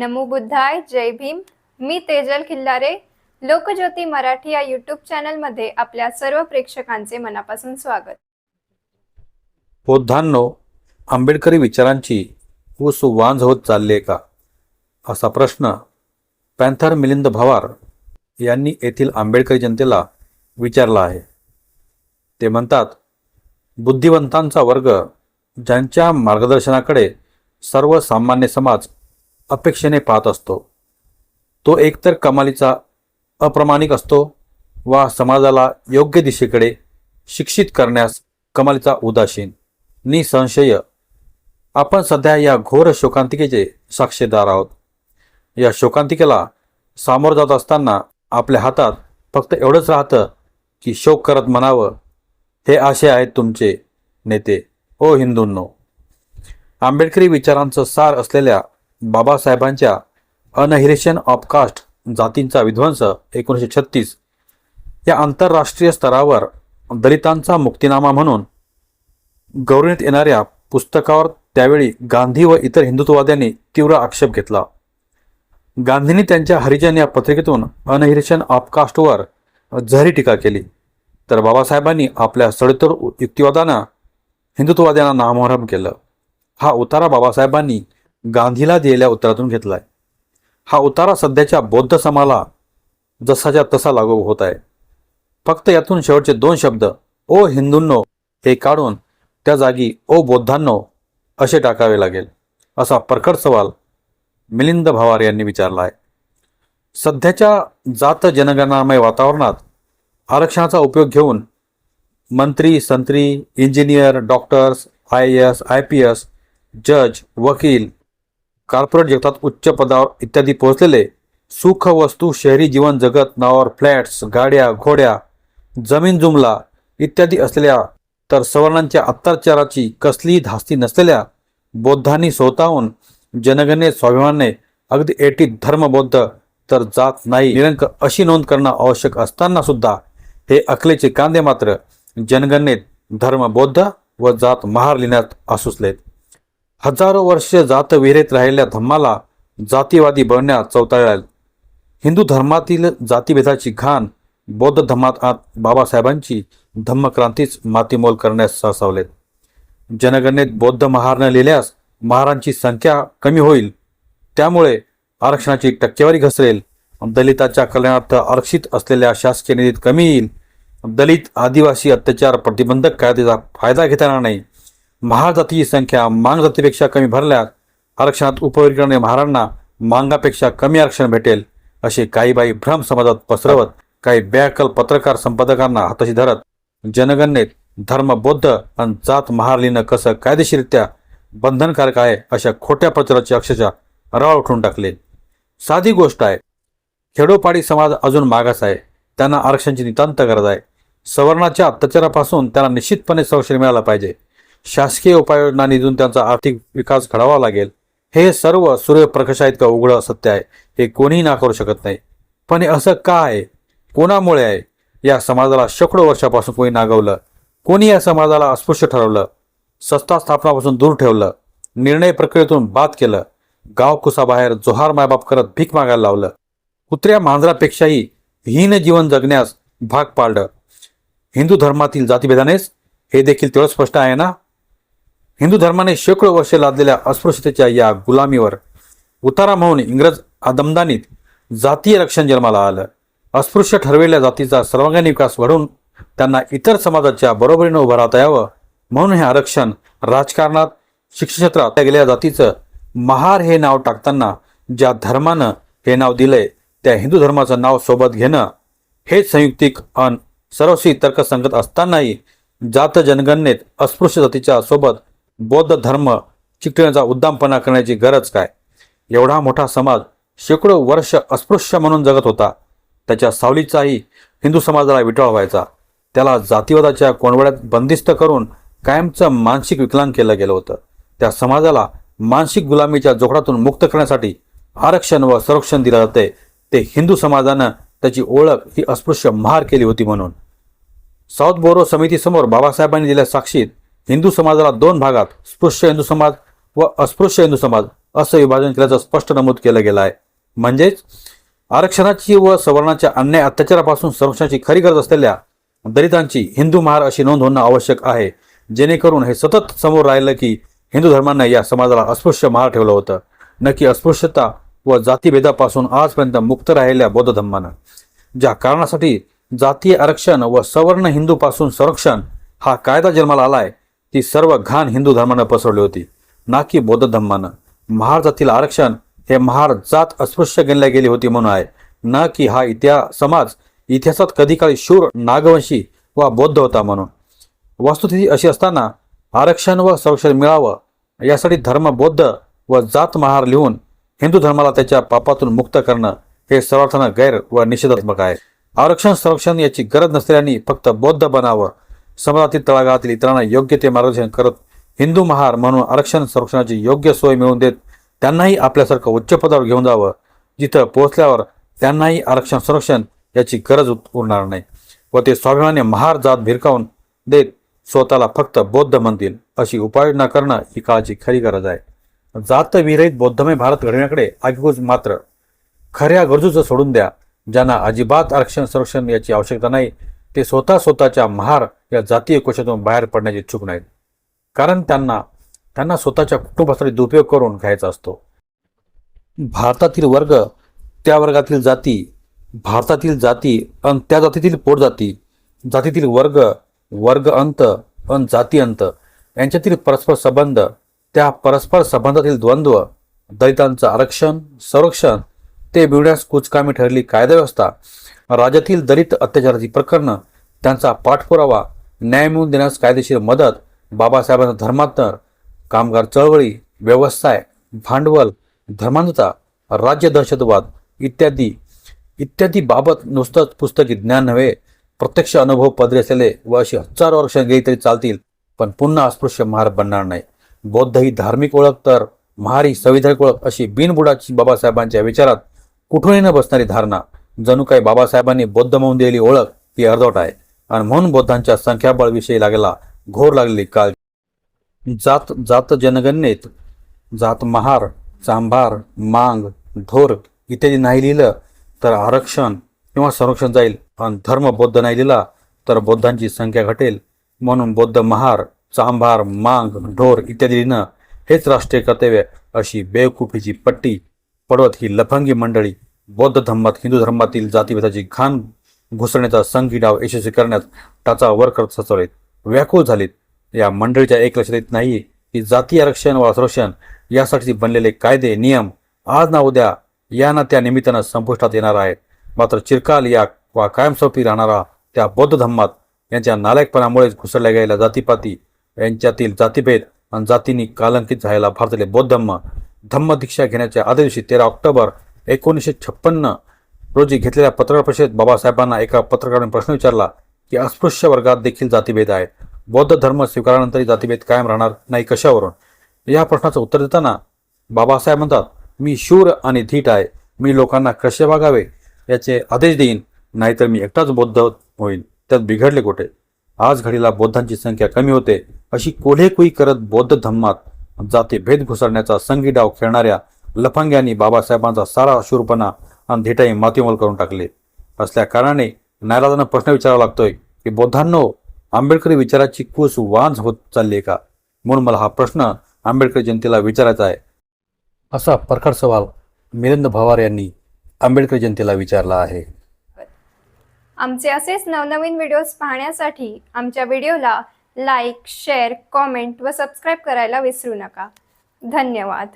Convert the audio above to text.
नमो बुद्धाय, जय भीम. मी तेजल खिल्लारे. लोकज्योती मराठी या यूट्यूब चॅनलमध्ये आपल्या सर्व प्रेक्षकांचे मनापासून स्वागत. बौद्धांनो, आंबेडकरी विचारांची ऊस वांझ होत चालली आहे का, असा प्रश्न पॅन्थर मिलिंद भवार यांनी येथील आंबेडकरी जनतेला विचारला आहे. ते म्हणतात, बुद्धिवंतांचा वर्ग ज्यांच्या मार्गदर्शनाकडे सर्वसामान्य समाज अपेक्षेने पाहत असतो, तो एकतर कमालीचा अप्रामाणिक असतो वा समाजाला योग्य दिशेकडे शिक्षित करण्यास कमालीचा उदासीन. निसंशय आपण सध्या या घोर शोकांतिकेचे साक्षीदार आहोत. या शोकांतिकेला सामोरं जात असताना आपल्या हातात फक्त एवढंच राहतं की शोक करत म्हणावं, हे असे आहेत तुमचे नेते ओ हिंदूंनो. आंबेडकरी विचारांचं सार असलेल्या बाबासाहेबांच्या अनहिलेशन ऑफ कास्ट, जातींचा विध्वंस 1936 या आंतरराष्ट्रीय स्तरावर दलितांचा मुक्तीनामा म्हणून गौरवण्यात येणाऱ्या पुस्तकावर त्यावेळी गांधी व इतर हिंदुत्ववाद्यांनी तीव्र आक्षेप घेतला. गांधींनी त्यांच्या हरिजन या पत्रिकेतून अनहिलेशन ऑफ कास्टवर जहरी टीका केली, तर बाबासाहेबांनी आपल्या सडेतोड युक्तिवादानं हिंदुत्ववाद्यांना नामोहरम केलं. हा उतारा बाबासाहेबांनी गांधीला दिलेल्या उत्तरातून घेतलाय. हा उतारा सध्याच्या बौद्ध समाजाला जसाच्या तसा लागू होत आहे. फक्त यातून शेवटचे 2 शब्द ओ हिंदूंनो हे काढून त्या जागी ओ बौद्धांनो असे टाकावे लागेल, असा प्रकट सवाल मिलिंद भवार यांनी विचारला आहे. सध्याच्या जात जनगणनामय वातावरणात आरक्षणाचा उपयोग घेऊन मंत्री, संत्री, इंजिनियर, डॉक्टर्स, IAS, IPS, जज, वकील, कॉर्पोरेट जगतात उच्च पदावर इत्यादी पोहोचलेले सुख वस्तू, शहरी जीवन जगत नावावर फ्लॅट्स, गाड्या, घोड्या, जमीन जुमला इत्यादी असलेल्या, तर सवर्णांच्या अत्याचाराची कसलीही धास्ती नसलेल्या बौद्धांनी स्वतःहून जनगणनेत स्वाभिमानाने अगदी एटी धर्म बौद्ध तर जात नाही निरंक अशी नोंद करणं आवश्यक असताना सुद्धा हे अकलेचे कांदे मात्र जनगणनेत धर्म बौद्ध व जात महार लिहिण्यात असूसलेत. हजारो वर्ष जात विहिरीत राहिलेल्या धम्माला जातीवादी बनण्यात चौताळल्या. हिंदू धर्मातील जातीभेदाची घाण बौद्ध धर्मात आत बाबासाहेबांची धम्मक्रांतीच मातीमोल करण्यास सरसावलेत. जनगणनेत बौद्ध महार न लिहिल्यास महारांची संख्या कमी होईल, त्यामुळे आरक्षणाची टक्केवारी घसरेल, दलिताच्या कल्याणार्थ आरक्षित असलेल्या शासकीय निधीत कमी येईल, दलित आदिवासी अत्याचार प्रतिबंधक कायद्याचा फायदा घेता येणार नाही, महार जातीची संख्या मांग जातीपेक्षा कमी भरल्यास आरक्षणात उपवर्गीकरणाने महारांना मांगापेक्षा कमी आरक्षण भेटेल, असे काही बाई भ्रम समाजात पसरवत काही बेअक्कल पत्रकार संपादकांना हाताशी धरत जनगणनेत धर्म बौद्ध आणि जात महार लिहिणं कसं कायदेशीररित्या बंधनकारक आहे अशा खोट्या प्रचाराची अक्षरशः रवाळ उठवून टाकले. साधी गोष्ट आहे, खेडोपाडी समाज अजून मागास आहे, त्यांना आरक्षणाची नितांत गरज आहे. सवर्णाच्या अत्याचारापासून त्यांना निश्चितपणे संरक्षण मिळालं पाहिजे. शासकीय उपाययोजना निधून त्यांचा आर्थिक विकास घडावा लागेल. हे सर्व सूर्यप्रकाश आहेत का उघडं सत्य आहे, हे कोणीही नाकारू शकत नाही. पण हे असं का आहे, कोणामुळे आहे? या समाजाला शेकडो वर्षापासून कोणी नागवलं, कोणी या समाजाला अस्पृश्य ठरवलं, सत्ता स्थापनापासून दूर ठेवलं, निर्णय प्रक्रियेतून बाद केलं, गावकुसाबाहेर जोहार मायबाप करत भीक मागायला लावलं, कुत्र्या मांजरापेक्षाही हीन जीवन जगण्यास भाग पाडलं. हिंदू धर्मातील जातीभेदानेच हे देखील तेवढं स्पष्ट आहे ना. हिंदू धर्माने शेकडो वर्षे लादलेल्या अस्पृश्यतेच्या या गुलामीवर उतारा म्हणून इंग्रज आदमदानीत जातीय रक्षण जन्माला आलं. अस्पृश्य ठरवलेल्या जातीचा सर्वांगीण विकास घडवून त्यांना इतर समाजाच्या बरोबरीनं उभं राहता यावं म्हणून हे आरक्षण राजकारणात, शिक्षण क्षेत्रात गेलेल्या जातीचं महार हे नाव टाकताना ज्या धर्मानं हे नाव दिलंय त्या हिंदू धर्माचं नाव सोबत घेणं हेच संयुक्तिक अन सर्वस्वी तर्कसंगत असतानाही जात जनगणनेत अस्पृश्य जातीच्या सोबत बौद्ध धर्म चिकटवण्याचा उद्दामपणा करण्याची गरज काय? एवढा मोठा समाज शेकडो वर्ष अस्पृश्य म्हणून जगत होता. त्याच्या सावलीचाही हिंदू समाजाला विटाळ व्हायचा. त्याला जातीवादाच्या कोंडवड्यात बंदिस्त करून कायमचं मानसिक विकलांग केलं गेलं होतं. त्या समाजाला मानसिक गुलामीच्या जोखडातून मुक्त करण्यासाठी आरक्षण व संरक्षण दिलं जाते. ते हिंदू समाजानं त्याची ओळख ही अस्पृश्य महार केली होती. म्हणून साऊथ बोरो समितीसमोर बाबासाहेबांनी दिलेल्या साक्षीत हिंदू समाजाला 2 भागात स्पृश्य हिंदू समाज व अस्पृश्य हिंदू समाज असं विभाजन केल्याचं स्पष्ट नमूद केलं गेलं आहे. म्हणजेच आरक्षणाची व सवर्णाच्या अन्याय अत्याचारापासून संरक्षणाची खरी गरज असलेल्या दलितांची हिंदू महार अशी नोंद होणं आवश्यक आहे, जेणेकरून हे सतत समोर राहिलं की हिंदू धर्मानं या समाजाला अस्पृश्य महार ठेवलं होतं, नक्की अस्पृश्यता व जातीभेदापासून आजपर्यंत मुक्त राहिलेल्या बौद्ध धर्मानं. ज्या कारणासाठी जातीय आरक्षण व सवर्ण हिंदूपासून संरक्षण हा कायदा जन्माला आलाय, ती सर्व घाण हिंदू धर्मानं पसरवली होती, ना की बौद्ध धर्मानं. महार जातील आरक्षण हे महार जात अस्पृश्य गणल्या गेली होती म्हणून आहे, ना की हा समाज इतिहासात कधी काळी शूर, नागवंशी वा बौद्ध होता म्हणून. वस्तुस्थिती अशी असताना आरक्षण व संरक्षण मिळावं यासाठी धर्म बौद्ध व जात महार लिहून हिंदू धर्माला त्याच्या पापातून मुक्त करणं हे सर्वार्थानं गैर व निषेधात्मक आहे. आरक्षण संरक्षण याची गरज नसलेल्यांनी फक्त बौद्ध बनावं, समाजातील तळागाळातील इतरांना योग्य ते मार्गदर्शन करत हिंदू महार म्हणून आरक्षण संरक्षणाची योग्य सोय मिळवून देत त्यांनाही आपल्यासारखं उच्च पदावर घेऊन जावं, जिथं पोहोचल्यावर त्यांनाही आरक्षण संरक्षण याची गरज उरणार नाही व ते स्वाभिमानी महार जात भिरकावून देत स्वतःला फक्त बौद्ध म्हणतील, अशी उपाययोजना करणं ही काळाची खरी गरज आहे. जातविरहित बौद्धमय भारत घडविण्याकडे आगेकूच मात्र खऱ्या गरजूचं सोडून द्या. ज्यांना अजिबात आरक्षण संरक्षण याची आवश्यकता नाही, ते स्वतःच्या महार या जातीय कोशातून बाहेर पडण्याचे इच्छुक नाहीत, कारण त्यांना स्वतःच्या कुटुंबासाठी दुरुपयोग करून घ्यायचा असतो. भारतातील वर्ग, त्या वर्गातील जाती, भारतातील जाती अन त्या जातीतील पोटजाती, जातीतील वर्ग, वर्ग अंत अन जाती अंत यांच्यातील परस्पर संबंध, त्या परस्पर संबंधातील द्वंद्व, दलितांचं आरक्षण संरक्षण ते मिळवण्यास कुचकामी ठरली कायदा व्यवस्था, राज्यातील दलित अत्याचाराची प्रकरणं, त्यांचा पाठपुरावा, न्याय मिळवून देण्यास कायदेशीर मदत, बाबासाहेबांचा धर्मांतर, कामगार चळवळी, व्यवसाय, भांडवल, धर्मांधता, राज्य दहशतवाद इत्यादी बाबत नुसतंच पुस्तकी ज्ञान नव्हे, प्रत्यक्ष अनुभव पदरी असलेले व अशी हजारो वर्ष गेली तरी चालतील, पण पुन्हा अस्पृश्य महार बनणार नाही. बौद्ध ही धार्मिक ओळख तर महार ही संविधानिक ओळख, अशी बिनबुडाची बाबासाहेबांच्या विचारात कुठूनही न बसणारी धारणा, जणू काही बाबासाहेबांनी बौद्ध म्हणून दिलेली ओळख ही अर्धवट आहे आणि म्हणून बौद्धांच्या संख्याबळ विषयी घोर लागलेली काळ. जात जनगणनेत जात महार, चांभार, मांग, ढोर इत्यादी नाही लिहिलं तर आरक्षण किंवा संरक्षण जाईल आणि धर्म बौद्ध नाही लिहिला तर बौद्धांची संख्या घटेल. म्हणून बौद्ध महार, चांभार, मांग, ढोर इत्यादी लिहिणं हेच राष्ट्रीय कर्तव्य, अशी बेवकूफीची पट्टी पडवत ही लफंगी मंडळी बौद्ध धर्मात हिंदू धर्मातील जातीभेदाची घाण घुसळण्याचा संघी डाव यशस्वी करण्यात टाचा वर करत सचवलेत, व्याकुळ झालेत. या मंडळीच्या एक लक्षात येत नाही की जाती आरक्षण व संरक्षण यासाठी बनलेले कायदे नियम आज ना उद्या या ना त्या निमित्तानं संपुष्टात येणार आहेत. मात्र चिरकाल या वा कायमस्वरूपी राहणारा त्या बौद्ध धर्मात यांच्या नालायकपणामुळेच घुसळल्या गेलेल्या जातीपाती यांच्यातील जातीभेद आणि जातींनी कालंकित झालेला भारतातील बौद्ध धम्म दीक्षा घेण्याच्या आदल्या दिवशी 13 ऑक्टोबर 1956 रोजी घेतलेल्या पत्रकार परिषदेत बाबासाहेबांना एका पत्रकाराने प्रश्न विचारला की अस्पृश्य वर्गात देखील जातीभेद आहेत, बौद्ध धर्म स्वीकारल्यानंतरही जातीभेद कायम राहणार नाही कशावरून? या प्रश्नाचं उत्तर देताना बाबासाहेब म्हणतात, मी शूर आणि धीट आहे, मी लोकांना कसे वागावे याचे आदेश देईन, नाहीतर मी एकटाच बौद्ध होईल, त्यात बिघडले कुठे? आज घडीला बौद्धांची संख्या कमी होते अशी कोल्हेकुई करत बौद्ध धर्मात जातीभेद घुसळण्याचा संघी डाव खेळणाऱ्या लफंग्यांनी बाबासाहेबांचा सारा शूरपणा आणि धीटाई मातीमोल करून टाकले. असल्या कारणाने नाईलाजानं प्रश्न विचारावा लागतोय की बौद्धांनो, आंबेडकरी विचाराची कूस वांझ होत चालली का? म्हणून मला हा प्रश्न आंबेडकरी जनतेला विचारायचा आहे, असा परखड सवाल मिलिंद भवार यांनी आंबेडकरी जनतेला विचारला आहे. आमचे असेच नवनवीन व्हिडिओज पाहण्यासाठी आमच्या व्हिडिओला लाईक, शेअर, कॉमेंट व सबस्क्राईब करायला विसरू नका. धन्यवाद.